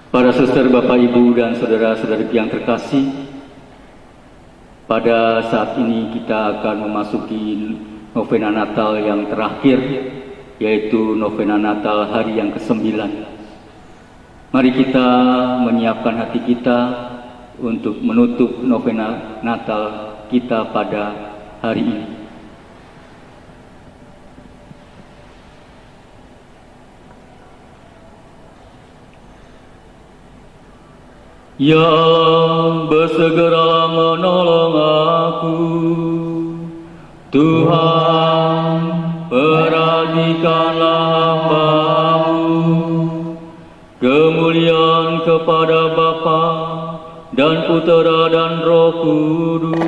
Para suster, Bapak, Ibu, dan saudara-saudari yang terkasih, pada saat ini kita akan memasuki novena Natal yang terakhir, yaitu novena Natal hari yang ke-9. Mari kita menyiapkan hati kita untuk menutup novena Natal kita pada hari ini. Ya Allah, bersegeralah menolong aku. Tuhan, perhatikanlah hamba-Mu. Kemuliaan kepada Bapa dan Putera dan Roh Kudus,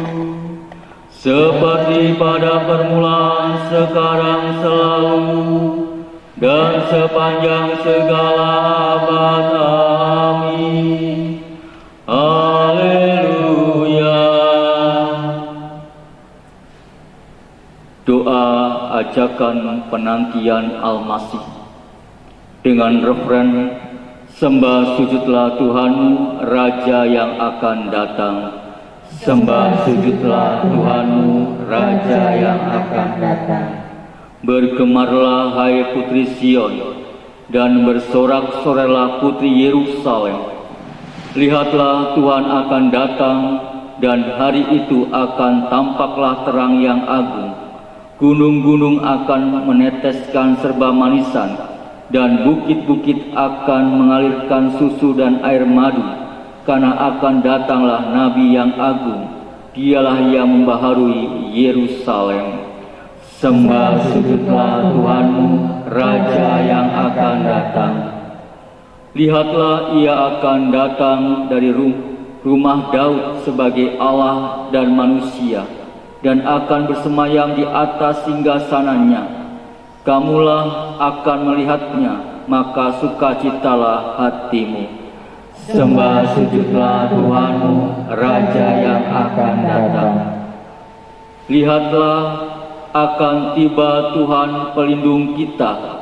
seperti pada permulaan, sekarang, selalu, dan sepanjang segala abad. Amin. Haleluya. Doa ajakan penantian Al-Masih dengan referen sembah sujudlah Tuhanmu, Raja yang akan datang. Sembah sujudlah Tuhanmu, Raja yang akan datang. Bergemarlah hai putri Sion, dan bersorak-sorailah putri Yerusalem. Lihatlah, Tuhan akan datang, dan hari itu akan tampaklah terang yang agung. Gunung-gunung akan meneteskan serba manisan, dan bukit-bukit akan mengalirkan susu dan air madu, karena akan datanglah Nabi yang agung. Dialah yang membaharui Yerusalem. Sembah sujudlah Tuhanmu, Raja yang akan datang. Lihatlah, Ia akan datang dari rumah Daud sebagai Allah dan manusia, dan akan bersemayam di atas singgasananya. Kamulah akan melihatnya, maka sukacitalah hatimu. Sembah sujudlah Tuhanmu, Raja yang akan datang. Lihatlah, akan tiba Tuhan pelindung kita,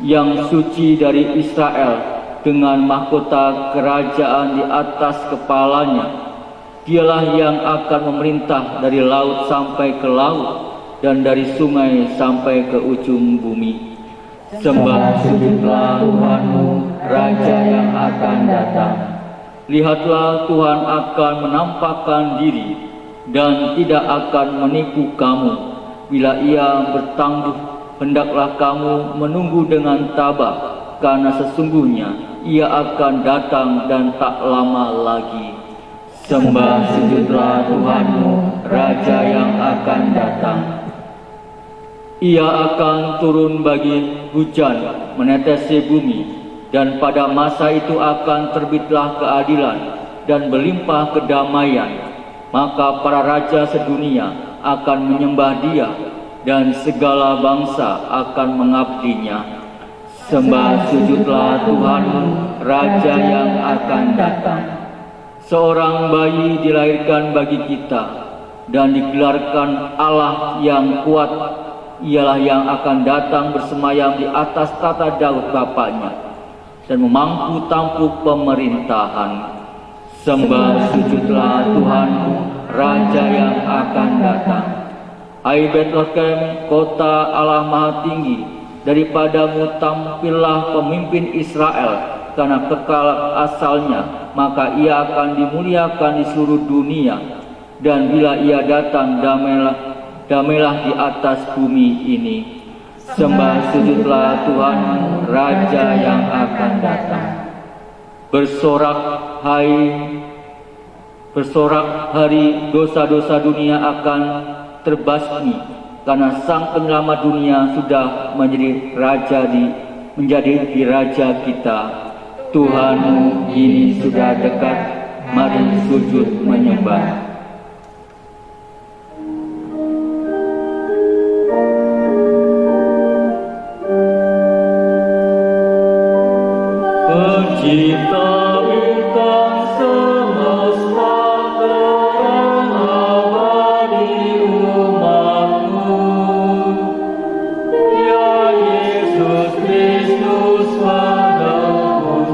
yang suci dari Israel, dengan mahkota kerajaan di atas kepalanya. Dialah yang akan memerintah dari laut sampai ke laut, dan dari sungai sampai ke ujung bumi. Sembah sujudlah Tuhanmu, Raja yang akan datang. Lihatlah, Tuhan akan menampakkan diri, dan tidak akan menipu kamu. Bila Ia bertangguh, hendaklah kamu menunggu dengan tabah, karena sesungguhnya Ia akan datang dan tak lama lagi. Sembah sujudlah Tuhanmu, Raja yang akan datang. Ia akan turun bagi hujan menetesi bumi, dan pada masa itu akan terbitlah keadilan dan berlimpah kedamaian. Maka para raja sedunia akan menyembah Dia, dan segala bangsa akan mengabdinya. Sembah sujudlah Tuhanmu, Raja yang akan datang. Seorang bayi dilahirkan bagi kita, dan digelarkan Allah yang kuat. Ialah yang akan datang bersemayam di atas tata Daud bapaknya, dan memangku tampuk pemerintahan. Sembah sujudlah Tuhanmu, Raja yang akan datang. Hai Betlehem, kota Allah Maha Tinggi, daripadamu tampillah pemimpin Israel, karena kekal asalnya, maka Ia akan dimuliakan di seluruh dunia. Dan bila Ia datang, damailah di atas bumi ini. Sembah sujudlah Tuhanmu, Raja yang akan datang. Bersorak hari dosa-dosa dunia akan terbasmi, karena Sang Penyelamat dunia sudah menjadi Raja kita. Tuhanmu kini sudah dekat, mari sujud menyembah. Pencipta bintang semesta, terang abadi umatmu, ya Yesus Kristus penebus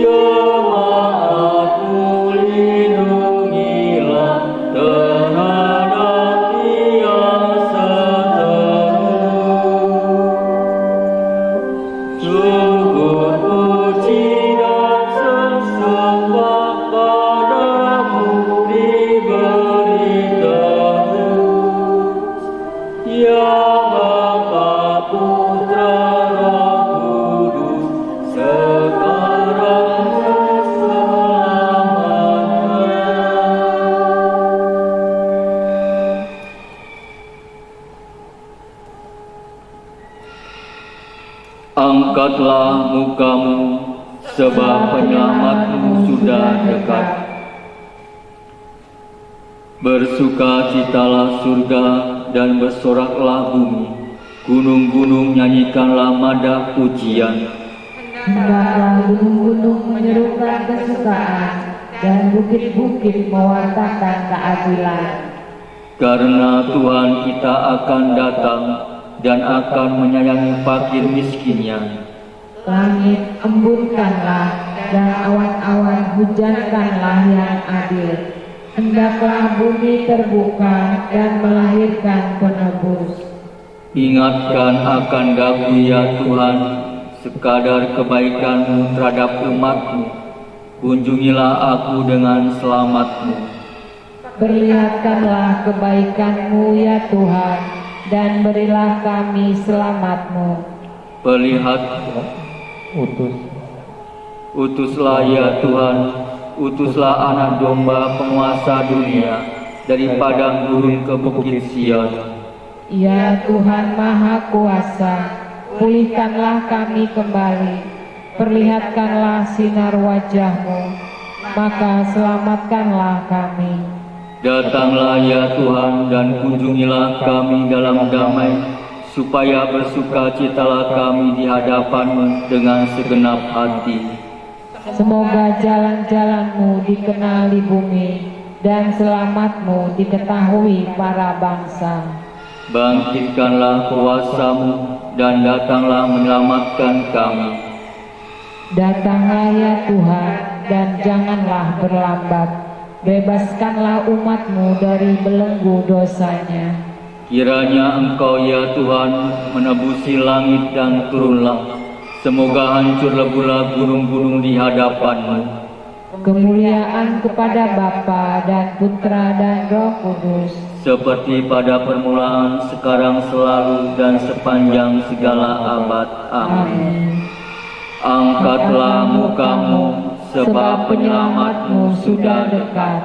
Jemaatmu lindungilah terhadap yang seteru. Sungguh puji dan sesembah padamu diberitahu, ya Bapa, Putra, Roh Kudus, sekarang selamanya. Angkatlah mukamu, sebab penyelamatmu sudah dekat. Bersukacitalah surga dan bersoraklah bumi. Gunung-gunung nyanyikanlah madah pujian. Hendaklah gunung-gunung menyerukan kesukaan dan bukit-bukit mewartakan keadilan. Karena Tuhan kita akan datang dan akan menyayangi fakir miskinnya. Langit embunkanlah dan awan-awan hujankanlah yang adil. Hendaklah bumi terbuka dan melahirkan penebus. Ingatkan akan daku ya Tuhan, sekadar kebaikan-Mu terhadap umat-Mu. Kunjungilah aku dengan selamat-Mu. Perlihatkanlah kebaikan-Mu ya Tuhan, dan berilah kami selamat-Mu. Utuslah ya Tuhan, utuslah anak domba penguasa dunia dari padang gurun ke bukit Sion. Ya Tuhan Maha Kuasa, pulihkanlah kami kembali, perlihatkanlah sinar wajah-Mu, maka selamatkanlah kami. Datanglah ya Tuhan dan kunjungilah kami dalam damai, supaya bersukacitalah kami di hadapan-Mu dengan segenap hati. Semoga jalan-jalan-Mu dikenal di bumi, dan selamat-Mu diketahui para bangsa. Bangkitkanlah kuasa-Mu dan datanglah menyelamatkan kami. Datanglah ya Tuhan, dan janganlah berlambat. Bebaskanlah umat-Mu dari belenggu dosanya. Kiranya Engkau ya Tuhan menebusi langit dan turunlah. Semoga hancur leburlah gunung-gunung di hadapan-Mu. Kemuliaan kepada Bapa dan Putra dan Roh Kudus, seperti pada permulaan, sekarang, selalu, dan sepanjang segala abad. Amin. Angkatlah mukamu, sebab penyelamat-Mu sudah dekat.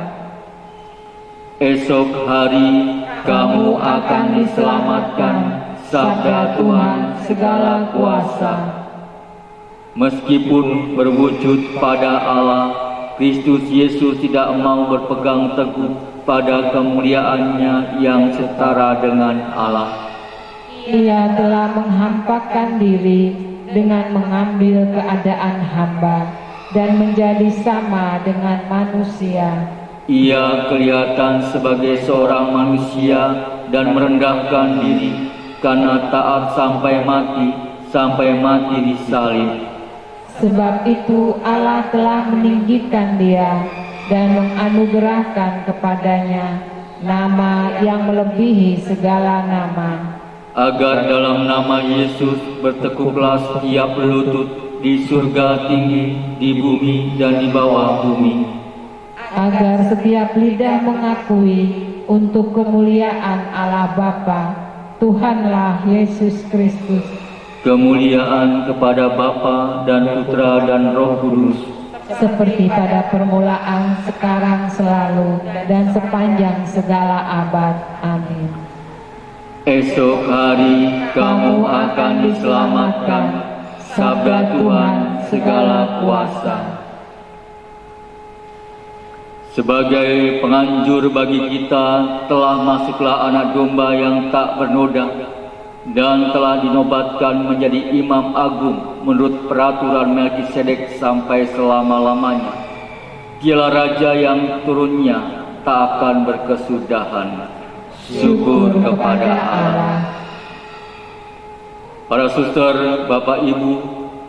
Esok hari kamu akan diselamatkan, sabda Tuhan segala kuasa. Meskipun berwujud pada Allah, Kristus Yesus tidak mau berpegang teguh pada kemuliaannya yang setara dengan Allah. Ia telah menghampakan diri dengan mengambil keadaan hamba dan menjadi sama dengan manusia. Ia kelihatan sebagai seorang manusia dan merendahkan diri karena taat sampai mati disalib. Sebab itu Allah telah meninggikan dia dan menganugerahkan kepadanya nama yang melebihi segala nama, agar dalam nama Yesus bertekuklah setiap lutut di surga tinggi, di bumi dan di bawah bumi, agar setiap lidah mengakui untuk kemuliaan Allah Bapa, Tuhanlah Yesus Kristus. Kemuliaan kepada Bapa dan Putra dan Roh Kudus, seperti pada permulaan, sekarang, selalu, dan sepanjang segala abad. Amin. Esok hari kamu akan diselamatkan, sabda Tuhan segala kuasa. Sebagai penganjur bagi kita, telah masuklah anak domba yang tak bernoda dan telah dinobatkan menjadi imam agung menurut peraturan Melkisedek sampai selama-lamanya. Dialah raja yang turunnya tak akan berkesudahan. Syukur kepada Allah. Para suster, Bapak Ibu,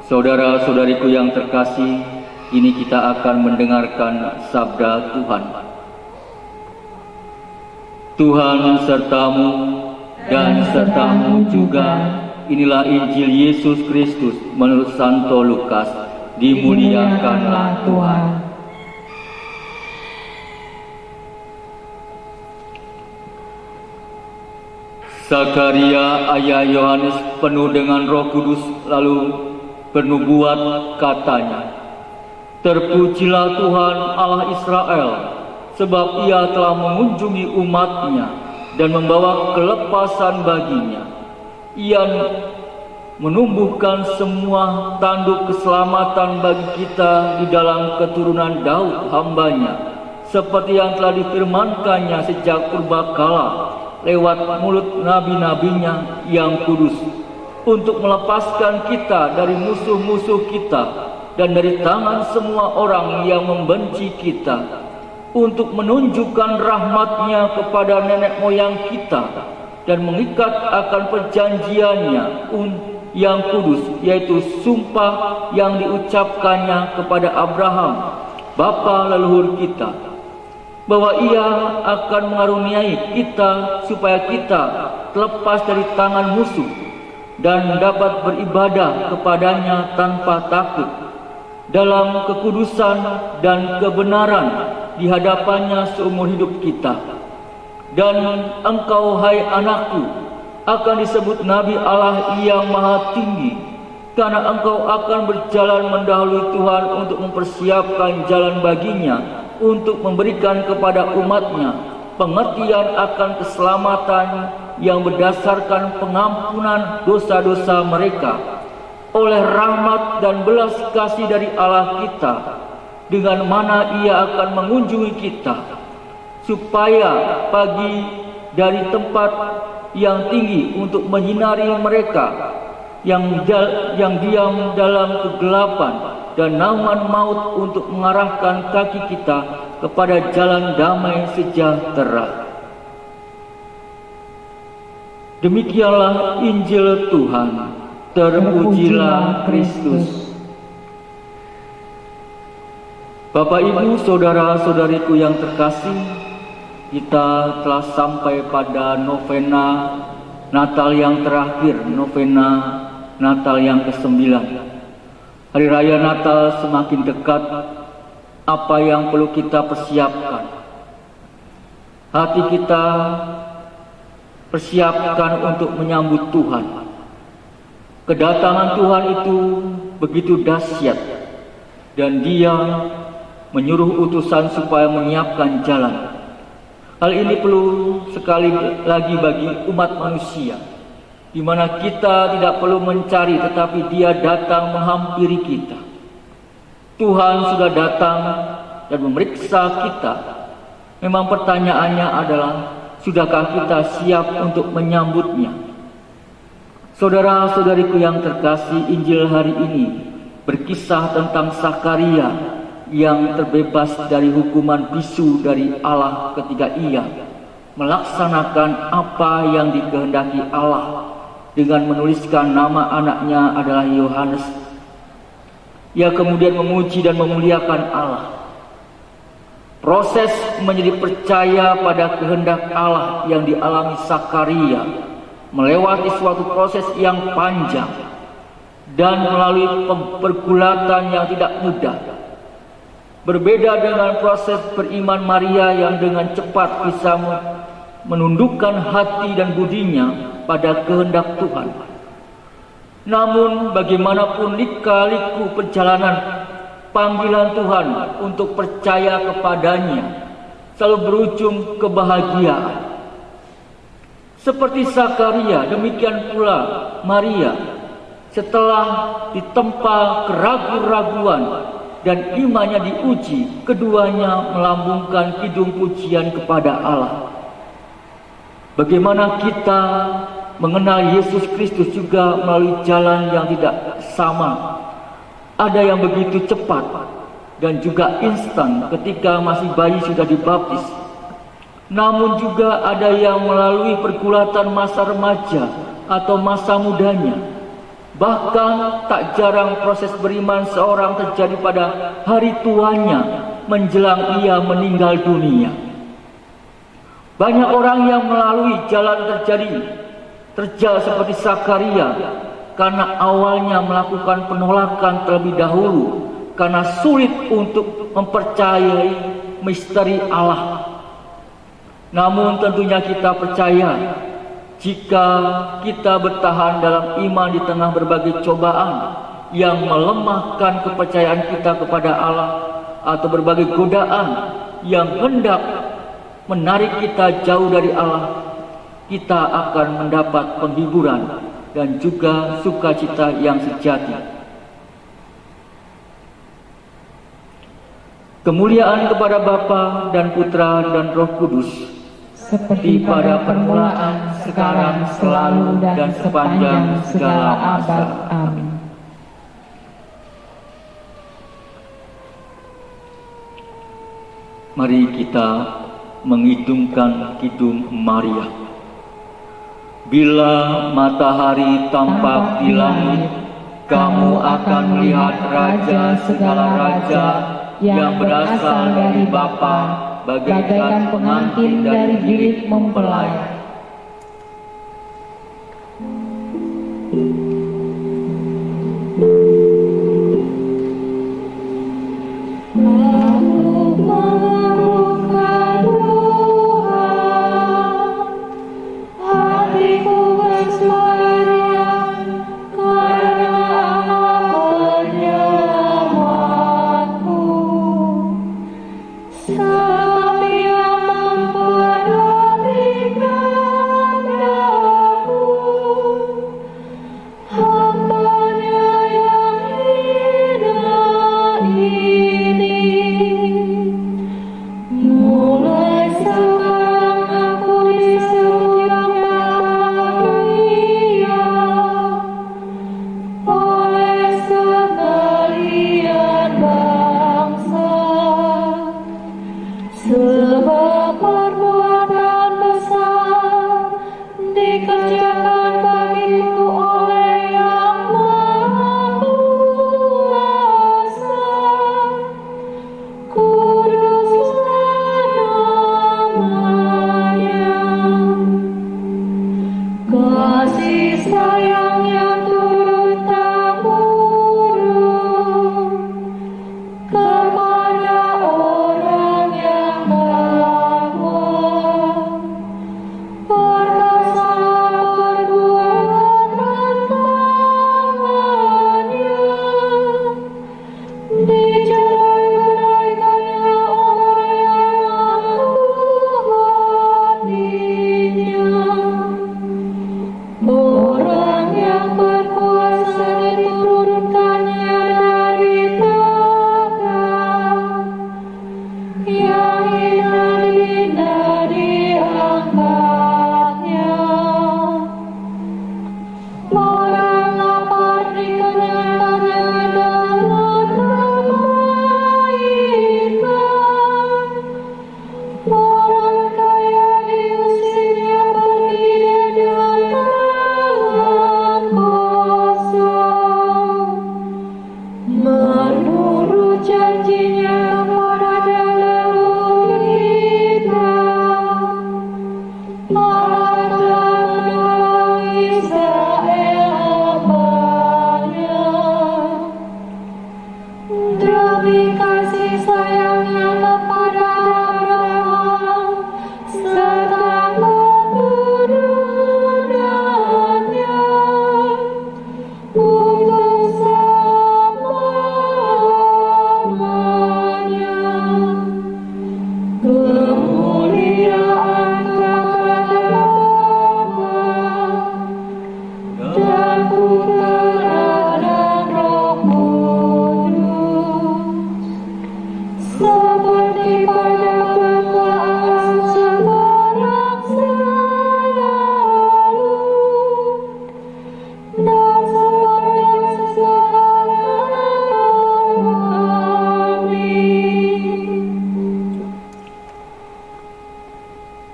saudara-saudariku yang terkasih, Kini kita akan mendengarkan sabda Tuhan. Tuhan sertamu dan sertamu juga. Inilah Injil Yesus Kristus menurut Santo Lukas. Dimuliakanlah Tuhan. Zakaria ayah Yohanes penuh dengan Roh Kudus lalu bernubuat katanya, "Terpujilah Tuhan Allah Israel, sebab Ia telah mengunjungi umat-Nya dan membawa kelepasan baginya. Ia menumbuhkan semua tanduk keselamatan bagi kita di dalam keturunan Daud hamba-Nya, seperti yang telah difirmankannya sejak purbakala lewat mulut nabi-nabinya yang kudus, untuk melepaskan kita dari musuh-musuh kita dan dari tangan semua orang yang membenci kita, untuk menunjukkan rahmat-Nya kepada nenek moyang kita dan mengikat akan perjanjiannya yang kudus, yaitu sumpah yang diucapkannya kepada Abraham, bapa leluhur kita, bahwa Ia akan mengaruniai kita supaya kita terlepas dari tangan musuh dan dapat beribadah kepadanya tanpa takut, dalam kekudusan dan kebenaran di hadapannya seumur hidup kita. Dan engkau, hai anakku, akan disebut Nabi Allah yang Maha Tinggi, karena engkau akan berjalan mendahului Tuhan untuk mempersiapkan jalan baginya, untuk memberikan kepada umat-Nya pengertian akan keselamatan yang berdasarkan pengampunan dosa-dosa mereka, oleh rahmat dan belas kasih dari Allah kita, dengan mana Ia akan mengunjungi kita, supaya pagi dari tempat yang tinggi untuk menyinari mereka yang diam dalam kegelapan dan naungan maut, untuk mengarahkan kaki kita kepada jalan damai sejahtera." Demikianlah Injil Tuhan. Terpujilah Kristus. Bapak, Ibu, saudara-saudariku yang terkasih, kita telah sampai pada novena Natal yang terakhir, novena Natal yang ke-9. Hari Raya Natal semakin dekat. Apa yang perlu kita persiapkan? Hati kita persiapkan untuk menyambut Tuhan. Kedatangan Tuhan itu begitu dahsyat, dan Dia menyuruh utusan supaya menyiapkan jalan. Hal ini perlu sekali lagi bagi umat manusia, di mana kita tidak perlu mencari, tetapi Dia datang menghampiri kita. Tuhan sudah datang dan memeriksa kita. Memang pertanyaannya adalah, sudahkah kita siap untuk menyambutnya? Saudara-saudariku yang terkasih, Injil hari ini berkisah tentang Zakaria yang terbebas dari hukuman bisu dari Allah ketika ia melaksanakan apa yang dikehendaki Allah dengan menuliskan nama anaknya adalah Yohanes. Ia kemudian memuji dan memuliakan Allah. Proses menjadi percaya pada kehendak Allah yang dialami Zakaria melewati suatu proses yang panjang dan melalui pergulatan yang tidak mudah. Berbeda dengan proses beriman Maria yang dengan cepat bisa menundukkan hati dan budinya pada kehendak Tuhan. Namun bagaimanapun lika-liku perjalanan panggilan Tuhan untuk percaya kepadanya selalu berujung kebahagiaan. Seperti Zakaria, demikian pula Maria, setelah ditempa keraguan-raguan dan imannya diuji, keduanya melambungkan kidung pujian kepada Allah. Bagaimana kita mengenal Yesus Kristus juga melalui jalan yang tidak sama. Ada yang begitu cepat dan juga instan ketika masih bayi sudah dibaptis. Namun juga ada yang melalui pergulatan masa remaja atau masa mudanya. Bahkan tak jarang proses beriman seorang terjadi pada hari tuanya menjelang ia meninggal dunia. Banyak orang yang melalui jalan terjal seperti Sakaria karena awalnya melakukan penolakan terlebih dahulu karena sulit untuk mempercayai misteri Allah. Namun tentunya kita percaya jika kita bertahan dalam iman di tengah berbagai cobaan yang melemahkan kepercayaan kita kepada Allah atau berbagai godaan yang hendak menarik kita jauh dari Allah, kita akan mendapat penghiburan dan juga sukacita yang sejati. Kemuliaan kepada Bapa dan Putra dan Roh Kudus, seperti pada permulaan, sekarang, selalu, dan sepanjang segala abad. Amin. Mari kita mengidungkan kidung Maria. Bila matahari tampak di langit, kamu akan melihat Raja segala raja yang berasal dari Bapa, bagaikan pengantin dari bilik mempelai.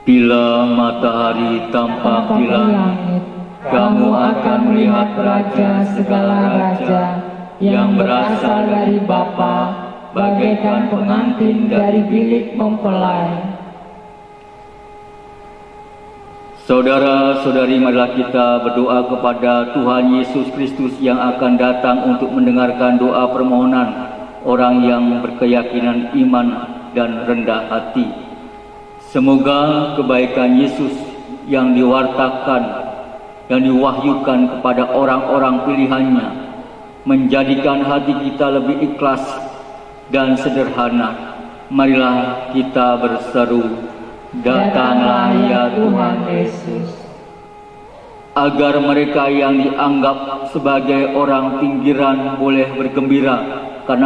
Bila matahari tampak di langit, kamu akan melihat raja segala raja yang berasal dari Bapa, bagaikan pengantin dari bilik mempelai. Saudara-saudari, marilah kita berdoa kepada Tuhan Yesus Kristus yang akan datang untuk mendengarkan doa permohonan orang yang berkeyakinan iman dan rendah hati. Semoga kebaikan Yesus yang diwartakan dan diwahyukan kepada orang-orang pilihannya menjadikan hati kita lebih ikhlas dan sederhana. Marilah kita berseru, datanglah ya Tuhan Yesus. Agar mereka yang dianggap sebagai orang pinggiran boleh bergembira karena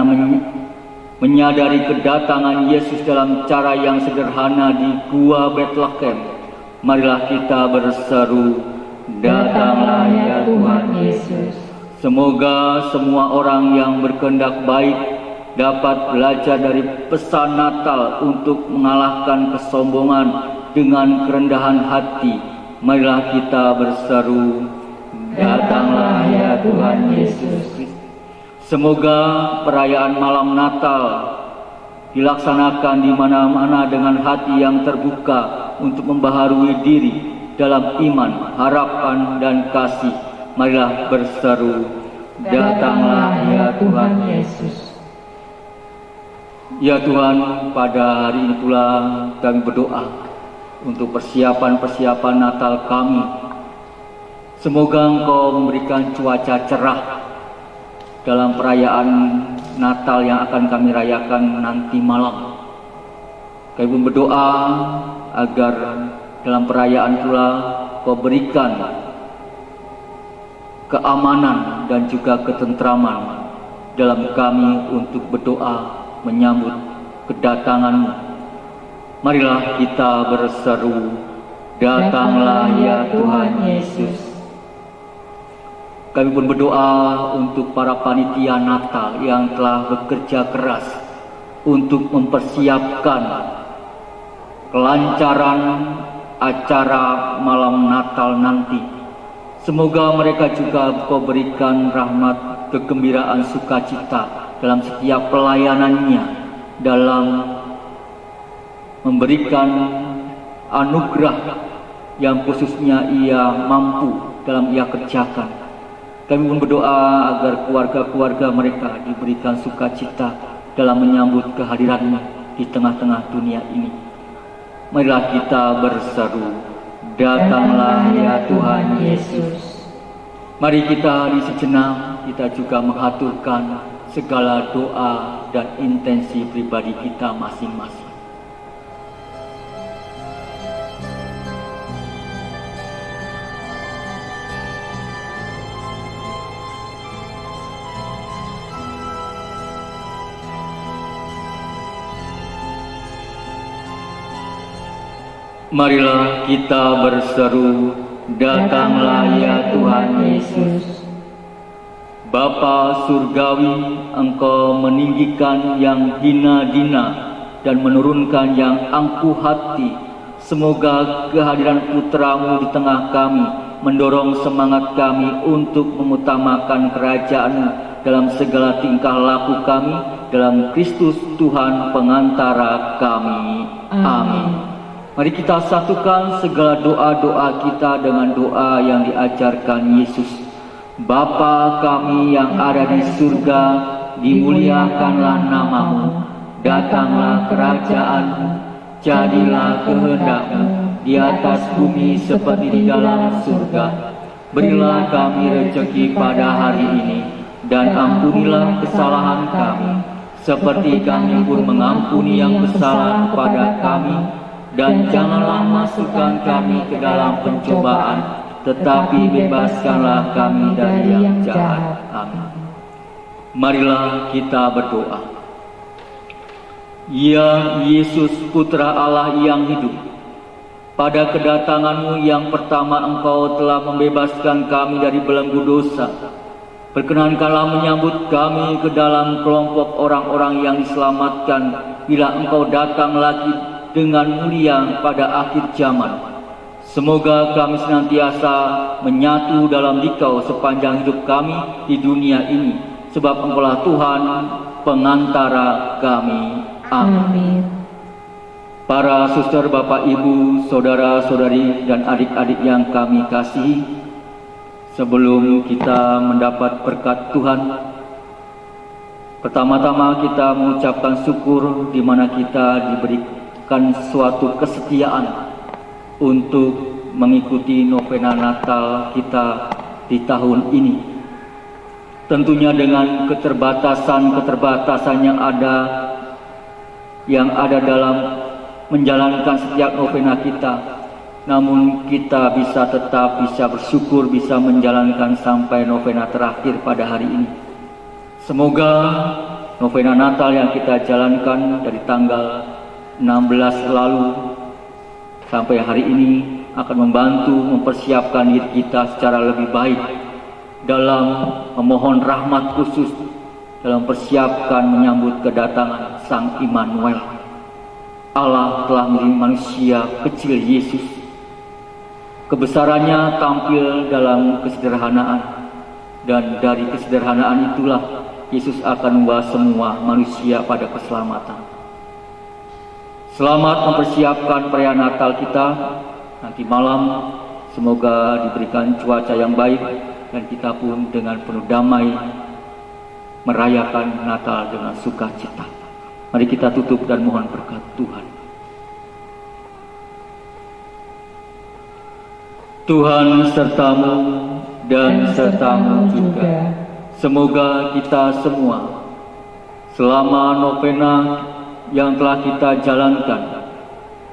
menyadari kedatangan Yesus dalam cara yang sederhana di Gua Betlehem. Marilah kita berseru, datanglah ya Tuhan Yesus. Semoga semua orang yang berkehendak baik dapat belajar dari pesan Natal untuk mengalahkan kesombongan dengan kerendahan hati. Marilah kita berseru, datanglah ya Tuhan Yesus. Semoga perayaan malam Natal dilaksanakan di mana-mana dengan hati yang terbuka untuk membaharui diri dalam iman, harapan, dan kasih. Marilah berseru, datanglah ya Tuhan Yesus. Ya Tuhan, pada hari ini pula kami berdoa untuk persiapan-persiapan Natal kami. Semoga Engkau memberikan cuaca cerah dalam perayaan Natal yang akan kami rayakan nanti malam. Kami pun berdoa agar dalam perayaan pula Kau berikan keamanan dan juga ketentraman dalam kami untuk berdoa menyambut kedatangan-Mu. Marilah kita berseru, datanglah ya Tuhan Yesus. Kami pun berdoa untuk para panitia Natal yang telah bekerja keras untuk mempersiapkan kelancaran acara malam Natal nanti. Semoga mereka juga Kau berikan rahmat, kegembiraan, sukacita dalam setiap pelayanannya, dalam memberikan anugerah yang khususnya ia mampu dalam ia kerjakan. Kami pun berdoa agar keluarga-keluarga mereka diberikan sukacita dalam menyambut kehadiran-Mu di tengah-tengah dunia ini. Marilah kita berseru, datanglah ya Tuhan Yesus. Mari kita di sejenak kita juga mengaturkan segala doa dan intensi pribadi kita masing-masing. Marilah kita berseru, datanglah ya Tuhan Yesus. Bapa Surgawi, Engkau meninggikan yang hina-dina dan menurunkan yang angkuh hati. Semoga kehadiran Putra-Mu di tengah kami mendorong semangat kami untuk mengutamakan kerajaan-Mu dalam segala tingkah laku kami, dalam Kristus Tuhan pengantara kami. Amin. Mari kita satukan segala doa-doa kita dengan doa yang diajarkan Yesus. Bapa kami yang ada di surga, dimuliakanlah nama-Mu, datanglah kerajaan-Mu, jadilah kehendak-Mu di atas bumi seperti di dalam surga. Berilah kami rezeki pada hari ini, dan ampunilah kesalahan kami, seperti kami pun mengampuni yang bersalah kepada kami, dan janganlah masukkan kami ke dalam pencobaan, tetapi bebaskanlah kami dari yang jahat. Amin. Marilah kita berdoa. Ya Yesus, Putra Allah yang hidup, pada kedatangan-Mu yang pertama Engkau telah membebaskan kami dari belenggu dosa. Perkenankanlah menyambut kami ke dalam kelompok orang-orang yang diselamatkan bila Engkau datang lagi dengan mulia pada akhir zaman. Semoga kami senantiasa menyatu dalam Dikau sepanjang hidup kami di dunia ini, sebab Engkaulah Tuhan pengantara kami. Amin. Para suster, bapak, ibu, saudara-saudari, dan adik-adik yang kami kasihi, sebelum kita mendapat berkat Tuhan, pertama-tama kita mengucapkan syukur di mana kita diberikan suatu kesetiaan untuk mengikuti novena Natal kita di tahun ini. Tentunya dengan keterbatasan-keterbatasan yang ada dalam menjalankan setiap novena kita, namun kita tetap bisa bersyukur bisa menjalankan sampai novena terakhir pada hari ini. Semoga novena Natal yang kita jalankan dari tanggal 16 lalu sampai hari ini akan membantu mempersiapkan diri kita secara lebih baik dalam memohon rahmat khusus dalam persiapkan menyambut kedatangan Sang Immanuel. Allah telah mengirim manusia kecil Yesus. Kebesarannya tampil dalam kesederhanaan, dan dari kesederhanaan itulah Yesus akan membawa semua manusia pada keselamatan. Selamat mempersiapkan perayaan Natal kita. Nanti malam semoga diberikan cuaca yang baik dan kita pun dengan penuh damai merayakan Natal dengan sukacita. Mari kita tutup dan mohon berkat Tuhan. Tuhan sertamu dan sertamu juga. Semoga kita semua selama novena yang telah kita jalankan,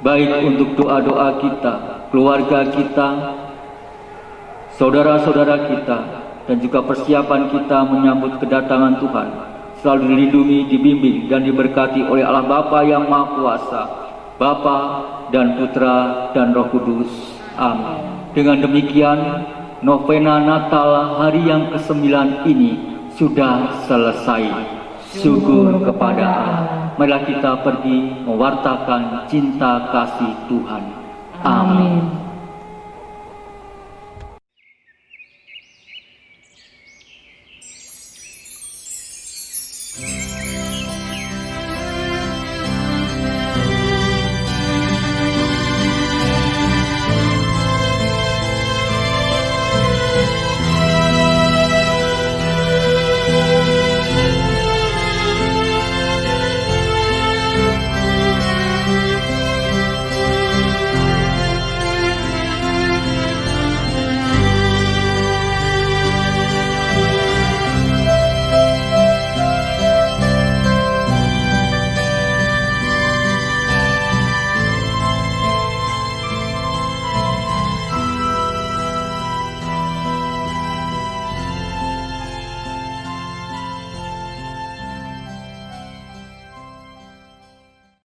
baik untuk doa-doa kita, keluarga kita, saudara-saudara kita, dan juga persiapan kita menyambut kedatangan Tuhan, selalu dilindungi, dibimbing, dan diberkati oleh Allah Bapa yang Maha Kuasa, Bapa dan Putra dan Roh Kudus. Amin. Dengan demikian, novena Natal hari yang ke-9 ini sudah selesai. Syukur kepada Allah. Marilah kita pergi mewartakan cinta kasih Tuhan. Amin.